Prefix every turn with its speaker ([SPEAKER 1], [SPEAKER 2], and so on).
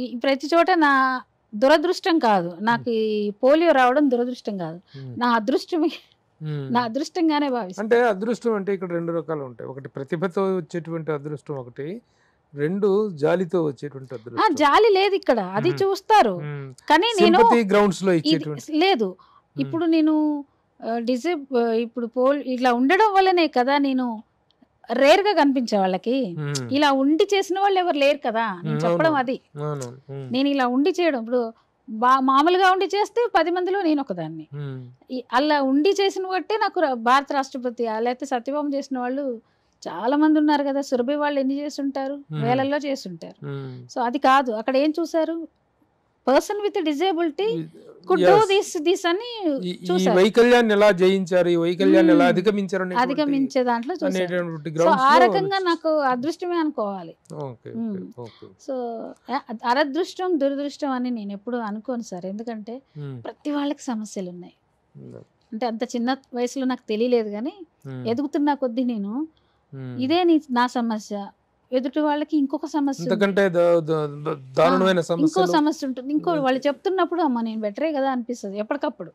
[SPEAKER 1] ఈ ప్రతి చోట నా దురదృష్టం కాదు. నాకు ఈ పోలియో రావడం దురదృష్టం కాదు.
[SPEAKER 2] ఉమ్,
[SPEAKER 1] నా అదృష్టమే నా
[SPEAKER 2] ఉమ్.
[SPEAKER 1] అదృష్టంగానే భావిస్తాను.
[SPEAKER 2] అంటే అదృష్టం అంటే ఇక్కడ రెండు రకాలు ఉంటాయి. ఒకటి ప్రతిభతో వచ్చేటువంటి అదృష్టం ఒకటి, రెండు జాలితో వచ్చేటువంటి అదృష్టం.
[SPEAKER 1] జాలి లేదు ఇక్కడ. అది చూస్తారు. కానీ నేను
[SPEAKER 2] సింపతి గ్రౌండ్స్ లో
[SPEAKER 1] ఇది
[SPEAKER 2] ఇచ్చేటువంటి.
[SPEAKER 1] లేదు. ఇప్పుడు నేను ఇప్పుడు ఇట్లా ఉండడం వల్లనే కదా నేను రేర్ గా కనిపించే వాళ్ళకి.
[SPEAKER 2] ఉమ్,
[SPEAKER 1] ఇలా ఉండి చేసిన వాళ్ళు ఎవరు లేరు కదా. నేను చెప్పడం
[SPEAKER 2] అవును.
[SPEAKER 1] అది.
[SPEAKER 2] అవును. ఉమ్,
[SPEAKER 1] నేను ఇలా ఉండి చేయడం ఇప్పుడు మామూలుగా ఉండి చేస్తే 10 మందిలో నేను ఒకదాన్ని.
[SPEAKER 2] ఉమ్,
[SPEAKER 1] అలా ఉండి చేసిన బట్టే నాకు భారత రాష్ట్రపతి లేకపోతే సత్యభామ చేసిన వాళ్ళు చాలా మంది ఉన్నారు కదా. సురభి వాళ్ళు ఎన్ని చేస్తుంటారు, వేలల్లో చేస్తుంటారు.
[SPEAKER 2] ఉమ్.
[SPEAKER 1] సో అది కాదు. అక్కడ ఏం చూసారు, person with disability could do
[SPEAKER 2] Yes.
[SPEAKER 1] This అని
[SPEAKER 2] ఈ
[SPEAKER 1] చూసారు.
[SPEAKER 2] వైకల్యాన్ని ఎలా జయించారు, ఈ వైకల్యాన్ని ఎలా అధిగమించారు
[SPEAKER 1] అధిగమించే దాంట్లో చూసారు.
[SPEAKER 2] అనేటువంటి
[SPEAKER 1] సో
[SPEAKER 2] గ్రౌండ్స్
[SPEAKER 1] ఆ
[SPEAKER 2] లో.
[SPEAKER 1] రకంగా నాకు అదృష్టమే అనుకోవాలి.
[SPEAKER 2] ఓకే
[SPEAKER 1] ఉమ్.
[SPEAKER 2] ఓకే.
[SPEAKER 1] సో అరదృష్టం దురదృష్టం అని నేను ఎప్పుడు అనుకోను సార్. ఎందుకంటే
[SPEAKER 2] ఉమ్,
[SPEAKER 1] ప్రతి వాళ్ళకి సమస్యలు ఉన్నాయి.
[SPEAKER 2] ఉమ్,
[SPEAKER 1] అంటే అంత చిన్న వయసులో నాకు తెలియలేదు కానీ
[SPEAKER 2] ఉమ్,
[SPEAKER 1] ఎదుగుతున్న కొద్దీ నేను
[SPEAKER 2] ఉమ్.
[SPEAKER 1] ఇదే నా సమస్య, ఎదుటి వాళ్ళకి ఇంకొక సమస్య ఉంది.
[SPEAKER 2] ఇంతకంటే దారుణమైన
[SPEAKER 1] ఇంకో
[SPEAKER 2] సమస్యలు.
[SPEAKER 1] సమస్య ఉంటుంది. ఇంకో వాళ్ళు చెప్తున్నప్పుడు అమ్మ నేను బెటరే కదా అనిపిస్తుంది ఎప్పటికప్పుడు.